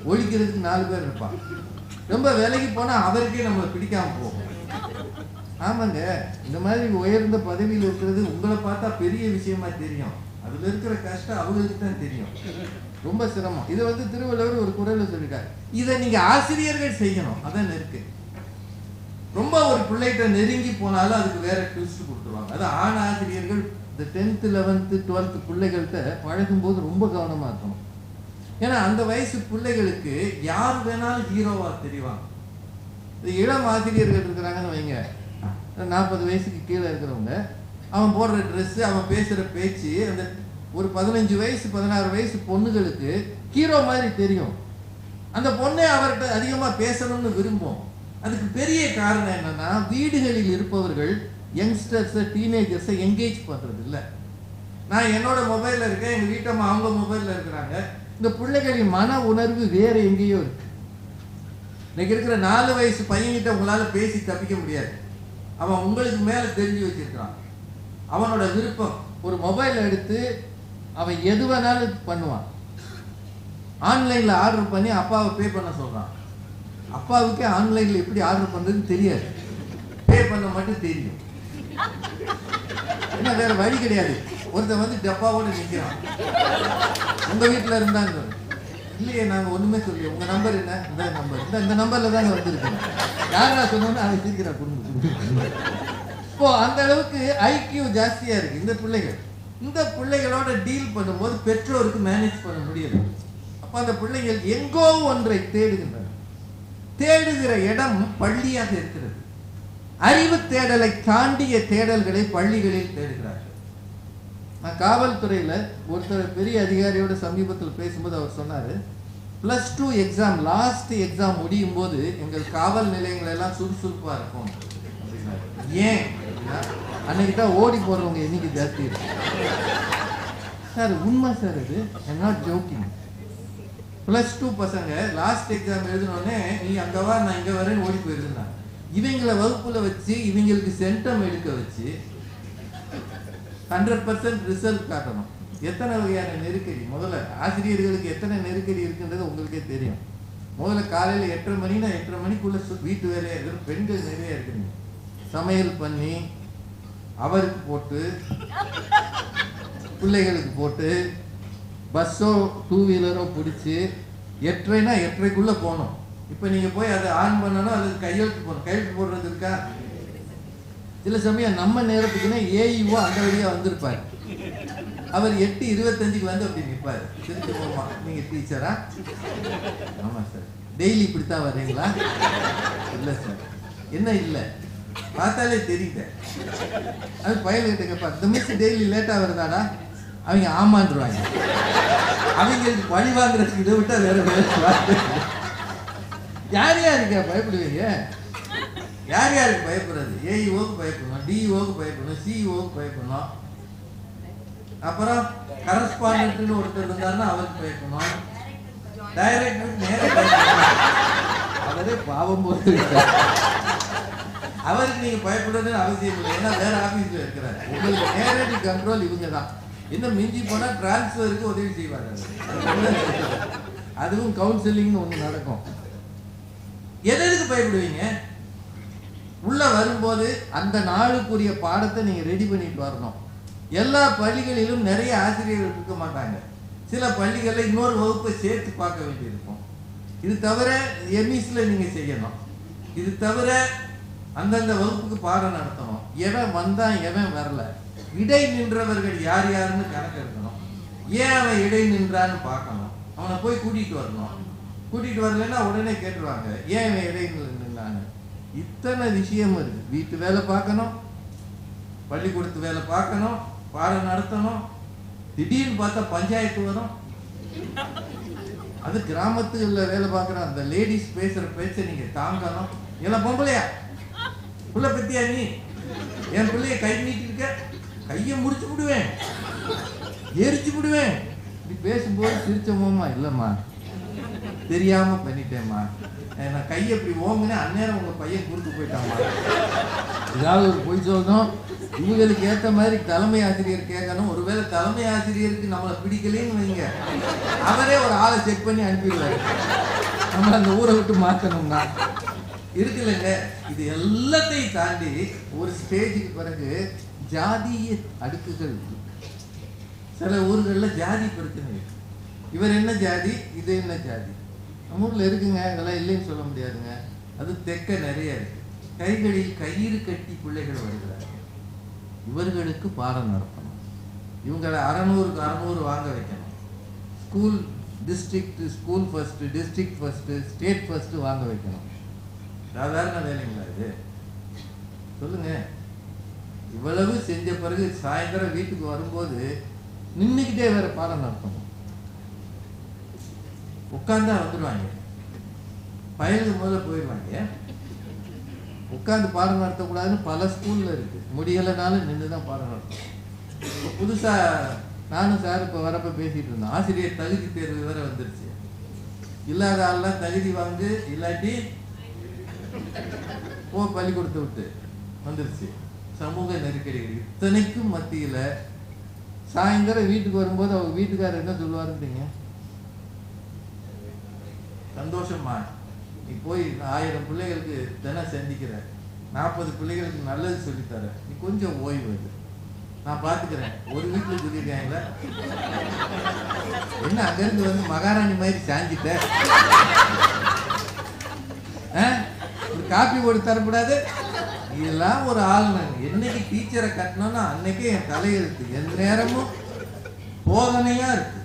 ஒழிக்கிறதுக்கு 4 பேர் இருப்பாங்க. ரொம்ப விலகி போனா அவருக்கே நம்மளை பிடிக்காம போகும். ஆமாங்க, இந்த மாதிரி உயர்ந்த பதவியில் இருக்கிறது உங்களை பார்த்தா பெரிய விஷயமா தெரியும். அதுல இருக்கிற கஷ்டம் அவங்களுக்கு தான் தெரியும். ரொம்ப சிரமம். இதை திருவள்ளுவர் ஒரு குறள்ல சொல்லிட்டாரு. இதை நீங்க ஆசிரியர்கள் செய்யணும். அதான் இருக்கு. ரொம்ப ஒரு பிள்ளைகிட்ட நெருங்கி போனாலும் அதுக்கு வேற ட்விஸ்ட் கொடுத்துருவாங்க. அது ஆண் ஆசிரியர்கள் இந்த 10th 11th 12th பிள்ளைகள்கிட்ட பழகும் போது ரொம்ப கவனமா இருக்கணும். ஏன்னா அந்த வயசு பிள்ளைகளுக்கு யார் வேணாலும் ஹீரோவா தெரிவாங்க. இளம் ஆசிரியர்கள் இருக்கிறாங்கன்னு வைங்க, 40 வயசுக்கு கீழே இருக்கிறவங்க, அவன் போடுற ட்ரெஸ், அவன் பேசுற பேச்சு, அந்த ஒரு 15 வயசு 16 வயசு பொண்ணுகளுக்கு ஹீரோ மாதிரி தெரியும். அந்த பொண்ணே அவர்கிட்ட அதிகமா பேசணும்னு விரும்பும். அதுக்கு பெரிய காரணம் என்னன்னா, வீடுகளில் இருப்பவர்கள் யங்ஸ்டர்ஸை டீனேஜர்ஸை என்கேஜ் பண்றது இல்லை. நான் என்னோட மொபைல்ல இருக்கேன், எங்க வீட்டம்மா அவங்க மொபைல்ல இருக்கிறாங்க. இந்த பிள்ளைகளின் மன உணர்வு வேற எங்கேயோ இருக்கு. இன்னைக்கு இருக்கிற 4 வயசு பையன்கிட்ட உங்களால பேசி தப்பிக்க முடியாது. அவன் உங்களுக்கு மேல தெரிஞ்சு வச்சிருக்கான். அவனோட விருப்பம் ஒரு மொபைல் எடுத்து அவன் எது வேணாலும் பண்ணுவான். ஆன்லைன்ல ஆர்டர் பண்ணி அப்பாவை பே பண்ண சொல்றான். அப்பாவுக்கே ஆன்லைன்ல எப்படி ஆர்டர் பண்றதுன்னு தெரியாது, பே பண்ண மட்டும் தெரியும். என்ன வேற வழி கிடையாது. ஒருத்தன் டப்பாவோட நிற்கிறான். உங்க வீட்டுல இருந்தாங்க இல்லையே, நாங்க ஒண்ணுமே சொல்லி, உங்க நம்பர் என்ன? இந்த நம்பர், இந்த நம்பர்ல தாங்க வந்திருக்கேன். யாரா சொன்னோன்னு அவன் சிரிக்கிறா. குடும்பம் இப்போ அந்த அளவுக்கு ஐக்கியூ ஜாஸ்தியா இருக்கு இந்த பிள்ளைகள். இந்த பிள்ளைகளோட டீல் பண்ணும்போது பெற்றோருக்கு மேனேஜ் பண்ண முடியல. அப்ப அந்த பிள்ளைகள் எங்கோ ஒன்றை தேடுகின்றன. தேடுகிற இடம் பள்ளியாக இருக்கிறது. அறிவு தேடலை தாண்டிய தேடல்களை பள்ளிகளில் தேடுகிறார்கள். நான் காவல்துறையில ஒருத்தர் பெரிய அதிகாரியோட சமீபத்தில் பேசும்போது அவர் சொன்னாரு, +2 எக்ஸாம் லாஸ்ட் எக்ஸாம் முடியும் போது எங்கள் காவல் நிலையங்கள் எல்லாம் சுறுசுறுப்பா இருக்கும் அப்படின்னாரு. ஏன் அப்படின்னா, அன்னைக்கு தான் ஓடி போறவங்க எண்ணிக்கை ஜாஸ்தி இருக்கு. சார் உண்மை சார், இது ஐம் நாட் ஜோக்கிங். +2 பசங்க லாஸ்ட் எக்ஸாம் எழுதினோடனே நீ அங்க வா நான் இங்க வரேன்னு ஓடி போயிருந்தான். இவங்களை வகுப்புல வச்சு இவங்களுக்கு சென்டம் எடுக்க வச்சு 100% ரிசல்ட் காட்டணும். எத்தனை வகையான நெருக்கடி, முதல்ல ஆசிரியர்களுக்கு எத்தனை நெருக்கடி இருக்குன்றது உங்களுக்கே தெரியும். முதல்ல காலையில் 8:30 மணினா 8:30 மணிக்குள்ள வீட்டு வேலையா இருக்கு. பெண்கள் நிறைய இருக்குங்க. சமையல் பண்ணி அவருக்கு போட்டு பிள்ளைகளுக்கு போட்டு பஸ்ஸோ 2 வீலரோ பிடிச்சி 8:30னா 8:30க்குள்ள போகணும். இப்போ நீங்க போய் அதை ஆன் பண்ணணும், அதுக்கு கையெழுத்து போடணும். கையெழுத்து போடுறது இருக்கா? சில சமயம் நம்ம நேரத்துக்குன்னா ஏஇஓ அந்த வழியா வந்திருப்பாரு. அவர் 8:25க்கு வந்து அப்படி நிற்பாரு. திருப்பி போமா, நீங்க டீச்சரா? ஆமா சார். டெய்லி இப்படித்தான் வர்றீங்களா? இல்லை சார். என்ன இல்லை, பார்த்தாலே தெரியுது. அது பயல்கிட்ட கேட்பா, இந்த மிஸ் டெய்லி லேட்டா வருதாடா? அவங்க ஆமான்றுவாங்க. அவங்களுக்கு பழி வாங்குறதுக்கு இதை விட்டா வேற வேலை. யார் யாருக்கா பயப்படுவீங்க? யார் யாருக்கு பயப்படுறது? ஏஇஓக்கு பயப்படணும், டிஇஓக்கு பயப்படணும், சிஇஓக்கு பயப்படணும். அப்புறம் கரஸ்பாண்டன்ட்னு ஒருத்தர் இருந்தாருன்னா அவருக்கு பயப்படணும். டைரக்டருக்கு நேரம் அவரே பாவம் போது அவருக்கு நீங்க பயப்படுறதுன்னு அவசியம் இல்லை. ஏன்னா வேற ஆபீஸ்ல இருக்கிறாரு. உங்களுக்கு நேரடி கண்ட்ரோல் இவங்க தான். இன்னும் மிஞ்சி போனா டிரான்ஸ்ஃபருக்கு உதவி செய்வாங்க. அதுவும் கவுன்சிலிங்னு ஒன்று நடக்கும். எதுக்கு பயப்படுவீங்க? உள்ள வரும்போது அந்த நாளுக்குரிய பாடத்தை நீங்க ரெடி பண்ணிட்டு வரணும். எல்லா பள்ளிகளிலும் நிறைய ஆசிரியர்கள் இருக்க மாட்டாங்க. சில பள்ளிகளில் இன்னொரு வகுப்பை சேர்த்து பார்க்க வேண்டியிருக்கும். இது தவிர எம்இஸ்ல நீங்க செய்யணும். இது தவிர அந்தந்த வகுப்புக்கு பாடம் நடத்தணும். எவன் வந்தான் எவன் வரல, இடை நின்றவர்கள் யார் யாருன்னு கணக்கு எடுக்கணும். ஏன் அவன் இடை நின்றான்னு பார்க்கணும். அவனை போய் கூட்டிட்டு வரணும். கூட்டிட்டு வரலன்னா உடனே கேட்டுருவாங்க ஏன் இவன் இடை நின்றான்னு. இத்தனை விஷயம் இருக்கு. வீட்டு வேலை பார்க்கணும், பள்ளிக்கூடத்து வேலை பார்க்கணும், பாடம் நடத்தணும். திடீர்னு பார்த்தா பஞ்சாயத்து வரும். அது கிராமத்துல வேலை பார்க்குற அந்த லேடிஸ் பேசுற பேச்சை நீங்க தாங்கணும். எல்லாம் பொம்பளையா புள்ள பத்தியா நீ? என் பிள்ளைய கை நீட்டி இருக்க, கையை முடிச்சு விடுவேன், எரிச்சு விடுவேன். இப்படி பேசும்போது சிரிச்சோமா, இல்லம்மா தெரியாம பண்ணிட்டேம்மா, நான் கையை இப்படி ஓங்குனே அந்நேரம் உங்க பையன் குறுக்கு போயிட்டாமா. ஏதாவது ஒரு பொய் சொல்லணும். இவங்களுக்கு ஏற்ற மாதிரி தலைமை ஆசிரியர் கேட்கணும். ஒருவேளை தலைமை ஆசிரியருக்கு நம்மளை பிடிக்கலன்னு வைங்க, அவரே ஒரு ஆளை செக் பண்ணி அனுப்பிடுவாரு. நம்ம அந்த ஊரை விட்டு மாற்றணும்னா இருக்குல்லங்க. இது எல்லாத்தையும் தாண்டி ஒரு ஸ்டேஜுக்கு பிறகு ஜாதிய அடுக்குகள் இருக்கு. சில ஊர்களில் ஜாதி பிரச்சனை இருக்கு. இவர் என்ன ஜாதி, இது என்ன ஜாதி. நம்ம ஊரில் இருக்குங்க, இதெல்லாம் இல்லைன்னு சொல்ல முடியாதுங்க. அது தெக்க நிறைய இருக்கு. கைகளில் கயிறு கட்டி பிள்ளைகள் வருகிறார்கள். இவர்களுக்கு பாடம் நடத்தணும். இவங்களை 600க்கு 600 வாங்க வைக்கணும். School district, school first, district first, state first வாங்க வைக்கணும். சாதாரண வேலைங்களா இது? சொல்லுங்க. இவ்வளவு செஞ்ச பிறகு சாயந்தரம் வீட்டுக்கு வரும்போது நின்றுக்கிட்டே வேற பாடம் நடத்தணும். உட்கார்ந்தா வந்துடுவாங்க, பயலுக்கு முதல்ல போயிடுவாங்க. உட்காந்து பாடம் நடத்தக்கூடாதுன்னு பல ஸ்கூல்ல இருக்கு. முடியலைனாலும் நின்று தான் பாடம் நடத்தணும். இப்போ புதுசா நானும் சார் இப்போ வரப்ப பேசிட்டு இருந்தோம். ஆசிரியர் தகுதி தேர்வு வேற வந்துருச்சு. இல்லாத ஆள்லாம் தகுதி வாங்கு, இல்லாட்டி போ பள்ளிக்கூடத்தை விட்டு வந்துருச்சு. சமூக நெருக்கடிகள் இத்தனைக்கும் மத்தியில சாயந்தரம் வீட்டுக்கு வரும்போது அவங்க வீட்டுக்காரர் என்ன சொல்லுவாருன்றீங்க? சந்தோஷமா நீ போய் 1000 பிள்ளைகளுக்கு தினம் சந்திக்கிற, 40 பிள்ளைகளுக்கு நல்லது சொல்லித்தர, நீ கொஞ்சம் ஓய்வு எடு, நான் பார்த்துக்கிறேன். ஒரு வீட்டில் சொல்லியிருக்காங்களா என்ன அங்கிருந்து வந்து மகாராணி மாதிரி சாஞ்சிட்ட, காப்பி போட்டு தரக்கூடாது. இதெல்லாம் ஒரு ஆளுநை. என்னைக்கு டீச்சரை கட்டணும்னா அன்னைக்கே என் தலையெழுத்து. என் நேரமும் போதனையா இருக்கு.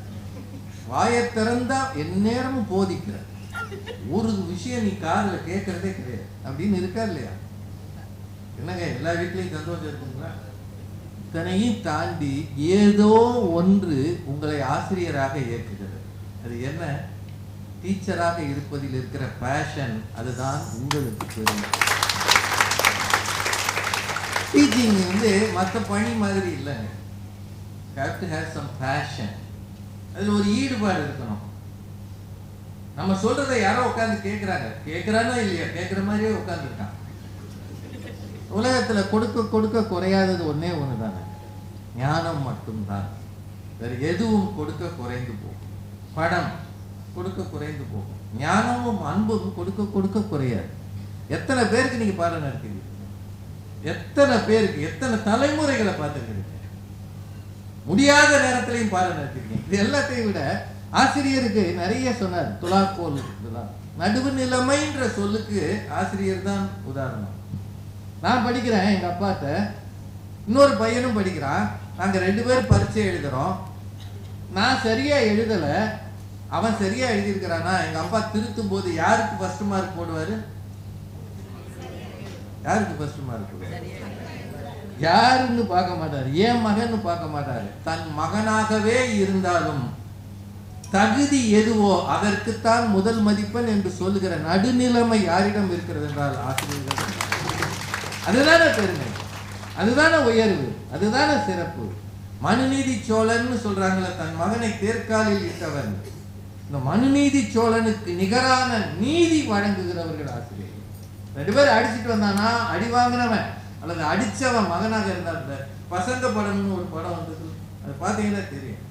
வாயை திறந்தா என் நேரமும் போதிக்கிற. ஒரு விஷயம் நீ காதில் கேட்கறதே கிடையாது அப்படின்னு இருக்கா இல்லையா? என்னங்க எல்லா வீட்லையும் சந்தோஷம் இருக்குங்களா? இத்தனையும் தாண்டி ஏதோ ஒன்று உங்களை ஆசிரியராக இயக்குகிறது. அது என்ன? டீச்சராக இருப்பதில் இருக்கிற பேஷன். அதுதான் உங்களுக்கு தெரியும். டீச்சிங் வந்து மற்ற பணி மாதிரி இல்லைங்க. have to have some passion. அதில் ஒரு ஈடுபாடு இருக்கணும். நம்ம சொல்றதை யாரோ உட்காந்து கேட்குறாங்க, கேட்குறானோ இல்லையா, கேட்குற மாதிரியே உட்காந்துருக்கான். உலகத்தில் கொடுக்க கொடுக்க குறையாதது ஒன்னே ஒன்று தானே, ஞானம் மட்டும்தான். வேறு எதுவும் கொடுக்க குறைந்து போகும். படம் கொடுக்க குறைந்து போகும். ஞானமும் அன்பும் கொடுக்க கொடுக்க குறையாது. எத்தனை பேருக்கு நீங்க பாடம் நடத்துறீங்க? எத்தனை பேருக்கு, எத்தனை தலைமுறைகளை பார்த்துக்கிறீங்க? முடியாத நேரத்திலையும் பாடம் நடத்திருக்கீங்க. இது எல்லாத்தையும் விட ஆசிரியருக்கு நிறைய சொன்னார். துலாக்கோல் நடுவு நிலைமைன்ற சொல்லுக்கு ஆசிரியர் தான் உதாரணம். நான் படிக்கிறேன், எங்க அப்பாட்ட இன்னொரு பையனும் படிக்கிறான். நாங்க 2 பேரும் பரீட்சை எழுதுறோம். நான் சரியா எழுதல, அவன் சரியா எழுதியிருக்கிறானா. எங்க அப்பா திருத்தும் போது யாருக்கு ஃபர்ஸ்ட் மார்க் போடுவாரு? யாருக்கு ஃபர்ஸ்ட் மார்க் போடுவாரு? யாருன்னு பார்க்க மாட்டாரு, ஏன் மகன்னு பார்க்க மாட்டாரு. தன் மகனாகவே இருந்தாலும் தகுதி எதுவோ அதற்குத்தான் முதல் மதிப்பெண் என்று சொல்லுகிற நடுநிலைமை யாரிடம் இருக்கிறது என்றால் ஆசிரியர்கள். அதுதானே பெருமை, அதுதானே உயர்வு, அதுதானே சிறப்பு. மனுநீதி சோழன் சொல்றாங்களே, தன் மகனை தேர்காலில் இட்டவன். இந்த மனுநீதி சோழனுக்கு நிகரான நீதி வழங்குகிறவர்கள் ஆசிரியர்கள். 2 பேர் அடிச்சுட்டு வந்தானா, அடி வாங்கினவன் அல்லது அடிச்சவன் மகனாக இருந்தால் பசங்க படம்னு ஒரு படம் வந்தது, அது பார்த்தீங்கன்னா தெரியும்.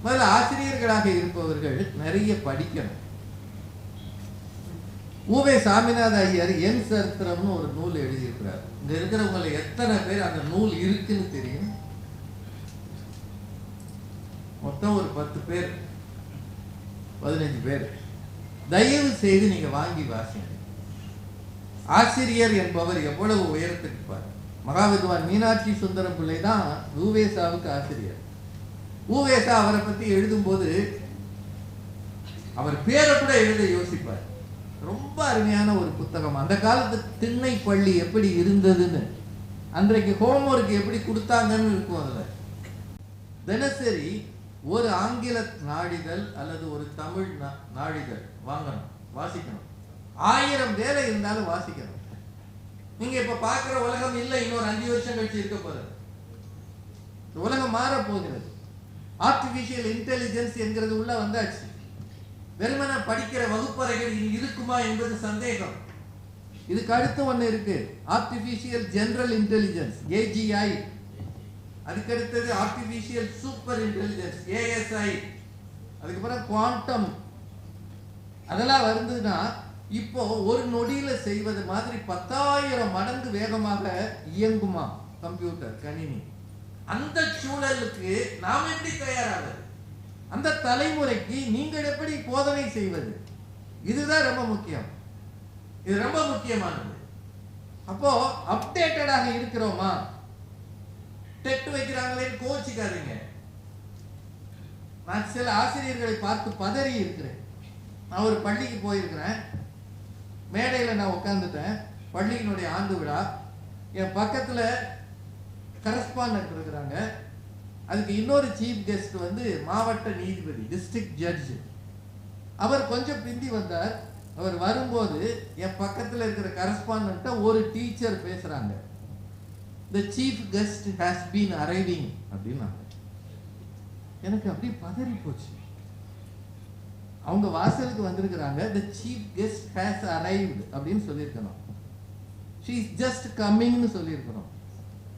முதல்ல ஆசிரியர்களாக இருப்பவர்கள் நிறைய படிக்கணும். ஊவே சாமிநாத ஐயர் என் சரித்திரம்னு ஒரு நூல் எழுதியிருக்கிறார். இங்க இருக்கிறவங்களை எத்தனை பேர் அந்த நூல் இருக்குன்னு தெரியும்? மொத்தம் ஒரு 10 பேர் 15 பேர். தயவு செய்து நீங்க வாங்கி வாசிங்க. ஆசிரியர் என்பவர் எவ்வளவு உயரத்துக்கு பாரு. மகாவித்வான் மீனாட்சி சுந்தரம் பிள்ளை தான் ஊவேசாவுக்கு ஆசிரியர். ஊவேசா அவரை பத்தி எழுதும்போது அவர் பேரை கூட எழுத யோசிப்பார். ரொம்ப அருமையான ஒரு புத்தகம். அந்த காலத்து திண்ணை பள்ளி எப்படி இருந்ததுன்னு, அன்றைக்கு ஹோம்ஒர்க் எப்படி கொடுத்தாங்கன்னு இருக்கும். அதுல தினசரி ஒரு ஆங்கில நாளிதழ் அல்லது ஒரு தமிழ் நாளிதழ் வாங்கணும், வாசிக்கணும். 1000 வேலை இருந்தாலும் வாசிக்கணும். நீங்க இப்ப பார்க்கிற உலகம் இல்லை, இன்னொரு 5 வருஷம் கழிச்சு இருக்க போறது. உலகம் மாற போகிறது. ஆர்டிபிஷியல் இன்டெலிஜென்ஸ் என்கிறது உள்ள வந்தாச்சு. வெறுமன படிக்கிற வகுப்பறைகள் இனி இருக்குமா என்பது சந்தேகம். இதுக்கு அடுத்து ஒண்ணு இருக்கு, ஆர்டிபிஷியல் ஜெனரல் இன்டெலிஜென்ஸ், AGI. அதுக்கு அடுத்தது ஆர்டிபிஷியல் சூப்பர் இன்டெலிஜென்ஸ், ASI. அதுக்கப்புறம் குவாண்டம். அதெல்லாம் வருதுன்னா இப்போ ஒரு நொடியில செய்வது மாதிரி 10,000 மடங்கு வேகமாக இயங்குமா கம்ப்யூட்டர், கணினி. அந்த சூழலுக்கு நாம் எப்படி தயாராவது? அந்த தலைமுறைக்கு நீங்கள் எப்படி போதனை செய்வது? இதுதான் ரொம்ப முக்கியம். இது ரொம்ப முக்கியமானது. அப்போ அப்டேட்டடாக இருக்கிறோமா? டெட் வைக்கிறாங்களே கோச்சிக்காதீங்க. நான் சில ஆசிரியர்களை பார்த்து பதறி இருக்கிறேன். நான் ஒரு பள்ளிக்கு போயிருக்கிறேன். மேடையில் நான் உட்காந்துட்டேன். பள்ளியினுடைய ஆண்டு விழா. என் பக்கத்துல கரஸ்பாண்டன்ட் இருக்கிறாங்க. அதுக்கு இன்னொரு சீஃப் கெஸ்ட் வந்து மாவட்ட நீதிபதி, டிஸ்ட்ரிக்ட் ஜட்ஜ். அவர் கொஞ்சம் பிந்தி வந்தார். அவர் வரும்போது என் பக்கத்துல இருக்கிற கரஸ்பாண்டன்ட்ட ஒரு டீச்சர் பேசுறாங்க. The chief guest has been arriving அப்படின்னாங்க. எனக்கு அப்படியே பதறி போச்சு. அவங்க வாசலுக்கு வந்திருக்கிறாங்க. The chief guest has arrived அப்படின்னு சொல்லியிருக்கணும். She is just coming னு சொல்லியிருக்கணும்.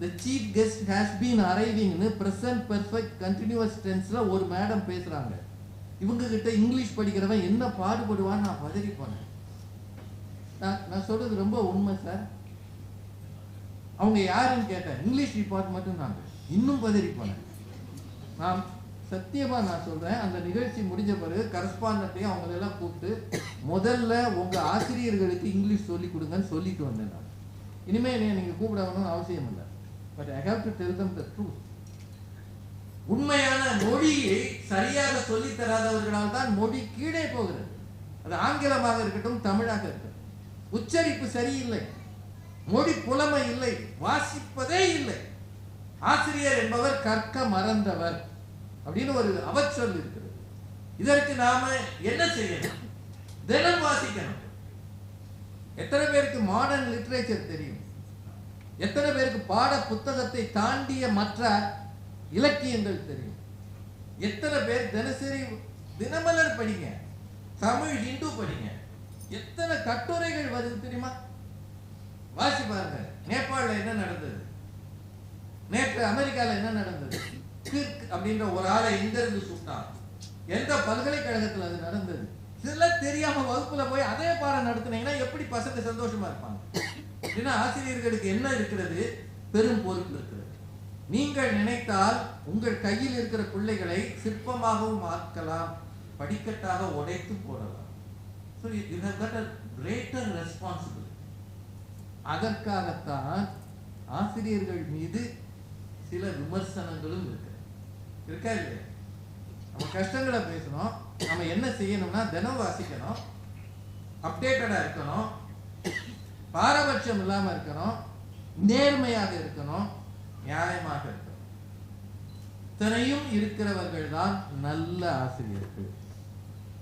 The chief guest has been arriving னு present perfect continuous tenseல ஒரு மேடம் பேசுறாங்க. இவங்க கிட்ட இங்கிலீஷ் படிக்கிறவன் என்ன பாடுபடுவான்னு நான் பதறி போனேன். நான் சொல்றது ரொம்ப உண்மை சார். அவங்க யாருன்னு கேட்டேன். English department. நான் இன்னும் பதறி போனேன். நான் சத்தியமா நான் சொல்றேன், அந்த நிகழ்ச்சி முடிஞ்ச பிறகு கரஸ்பாண்டன்ட்டையும் அவங்களெல்லாம் கூப்பிட்டு முதல்ல உங்க ஆசிரியர்களுக்கு இங்கிலீஷ் சொல்லி கொடுங்கன்னு சொல்லிட்டு வந்தேன். நான் இனிமே நீங்க கூப்பிடணும்னு அவசியம் இல்லை. But I have to tell them the truth. உண்மையான மொழியை சரியாக சொல்லி தராதவர்களால் தான் மொழி கீழே போகிறது. அது ஆங்கிலமாக இருக்கட்டும், தமிழாக இருக்கட்டும். உச்சரிப்பு சரியில்லை, மொழி புலமை இல்லை, வாசிப்பதே இல்லை. ஆசிரியர் என்பவர் கற்க மறந்தவர் அப்படின்னு ஒரு அவச்சொல் இருக்கிறது. இதற்கு நாம என்ன செய்யணும்? தினம் வாசிக்கணும். எத்தனை பேருக்கு மாடர்ன் லிட்ரேச்சர் தெரியும்? எத்தனை பேருக்கு பாட புத்தகத்தை தாண்டிய மற்ற இலக்கியங்கள் தெரியும்? எத்தனை பேர் தினசரி தினமலர் படிங்க, தமிழ் ஹிந்து படிங்க. எத்தனை கட்டுரைகள் வருது தெரியுமா? வாசி பாருங்க. நேபாளல என்ன நடந்தது, நேற்று அமெரிக்கால என்ன நடந்தது, கிர்க் அப்படின்ற ஒரு ஆளை எங்க இருந்து சுட்டான், எந்த பல்கலைக்கழகத்தில் அது நடந்தது, இதெல்லாம் தெரியாம வகுப்புல போய் அதே பாடம் நடத்தினீங்கன்னா எப்படி பசங்க சந்தோஷமா இருப்பாங்க? ஏன்னா ஆசிரியர்களுக்கு என்ன இருக்கிறது? பெரும் பொறுப்பு இருக்கிறது. நீங்கள் நினைத்தால் உங்கள் கையில் இருக்கிற பிள்ளைகளை சிற்பமாகவும் ஆக்கலாம், படிக்கட்டாக உடைத்து போடலாம். So you have got a greater responsibility. அதற்காகத்தான் ஆசிரியர்கள் மீது சில விமர்சனங்களும் இருக்கா இல்லையா? நம்ம கஷ்டங்களை பேசணும். நம்ம என்ன செய்யணும்னா தினம் வாசிக்கணும், அப்டேட்டடா இருக்கணும், பாரபட்சம் இல்லாம இருக்கணும், நேர்மையாக இருக்கணும், நியாயமாக இருக்கணும். இத்தனையும் இருக்கிறவர்கள் தான் நல்ல ஆசிரியர்கள்.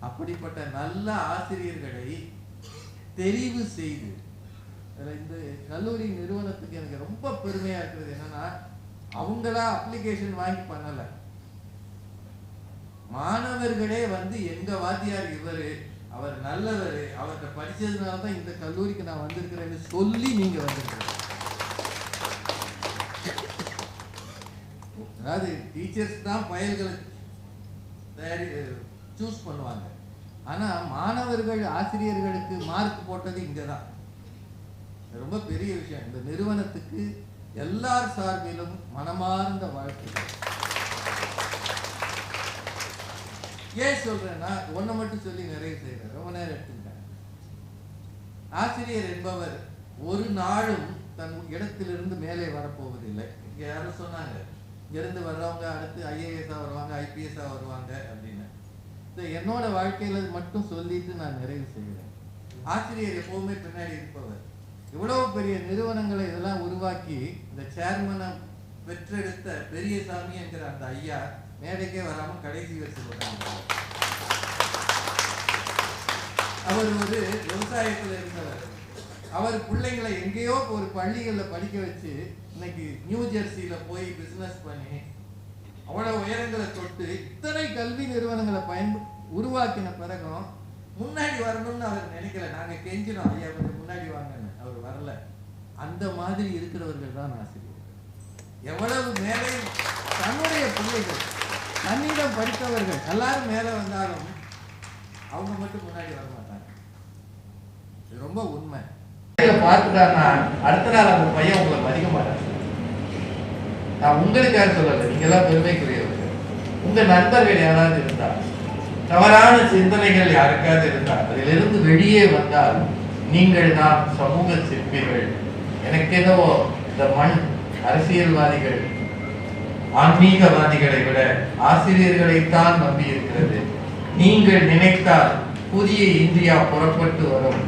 அப்படிப்பட்ட நல்ல ஆசிரியர்களை தெரிவு செய்து, இந்த கல்லூரி நிறுவனத்துக்கு எனக்கு ரொம்ப பெருமையா இருக்கிறது என்னன்னா, அவங்களா அப்ளிகேஷன் வாங்கி பண்ணல, மாணவர்களே வந்து எங்க வாத்தியார் இவரு, அவர் நல்லவர், அவர்கிட்ட படிச்சதுனால தான் இந்த கல்லூரிக்கு நான் வந்திருக்கிறேன்னு சொல்லி நீங்க வந்திருக்கிறீங்க. அதாவது டீச்சர்ஸ் தான் பயல்களை சூஸ் பண்ணுவாங்க. ஆனா மாணவர்கள் ஆசிரியர்களுக்கு மார்க் போட்டது இங்கதான். ரொம்ப பெரிய விஷயம். இந்த நிறுவனத்துக்கு எல்லார் சார்பிலும் மனமார்ந்த வாழ்த்துக்கள். ஏன் சொல்றேன்னா, ஒன்றை மட்டும் சொல்லி நிறைவு செய்யறேன், ரொம்ப நேரம் எடுத்துக்கிட்டேன். ஆசிரியர் என்பவர் ஒரு நாளும் தன் இடத்திலிருந்து மேலே வரப்போவதில்லை. இங்க யாரும் சொன்னாங்க, இங்கிருந்து வர்றவங்க அடுத்து ஐஏஎஸ்ஸா வருவாங்க, ஐபிஎஸ்ஸா வருவாங்க அப்படின்னு. என்னோட வாழ்க்கையில மட்டும் சொல்லிட்டு நான் நிறைவு செய்கிறேன். ஆசிரியர் எப்பவுமே பின்னாடி இருப்பவர். இவ்வளவு பெரிய நிறுவனங்களை இதெல்லாம் உருவாக்கி இந்த சேர்மனை பெற்றெடுத்த பெரியசாமி என்கிற அந்த ஐயா மேடைக்கே வராம கடைசி வருஷம் வராங்க. அவர் ஒரு விவசாயத்தில் இருந்தவர். அவர் பிள்ளைங்களை எங்கேயோ ஒரு பள்ளிகளில் படிக்க வச்சு இன்னைக்கு நியூ ஜெர்சியில போய் பிசினஸ் பண்ணி அவ்வளவு உயரங்களை தொட்டு இத்தனை கல்வி நிறுவனங்களை உருவாக்கின பிறகும் முன்னாடி வரணும்னு அவர் நினைக்கல. நாங்க கெஞ்சினோம், ஐயா கொஞ்சம் முன்னாடி வாங்கன்னு. அவர் வரல. அந்த மாதிரி இருக்கிறவர்கள் தான் ஆசிரியர். எவ்வளவு மேலே தன்னுடைய பிள்ளைகள் தன்னிடம் படித்தவர்கள் எல்லாரும் மேலே வந்தாலும் அவங்க மட்டும் முன்னாடி வர மாட்டாங்க. இது ரொம்ப உண்மை. பார்த்துட்டாருன்னா அடுத்த நாள் அந்த பையன் உங்களை மதிக்க மாட்டாங்க. நான் உங்களுக்காக சொல்லல, நீங்க எல்லாம் பெருமைக்குரியவர்கள். உங்க நண்பர்கள் யாராவது இருந்தா, தவறான சிந்தனைகள் யாருக்காவது இருந்தால் அதிலிருந்து வெளியே வந்தால் நீங்கள் தான் சமூக சிற்பிகள். எனக்கு என்னவோ இந்த மண் அரசியல்வாதிகள் ஆன்மீகவாதிகளை விட ஆசிரியர்களைத்தான் நம்பி இருக்கிறது. நீங்கள் நினைத்தால் புதிய இந்தியா புறப்பட்டு வரும்.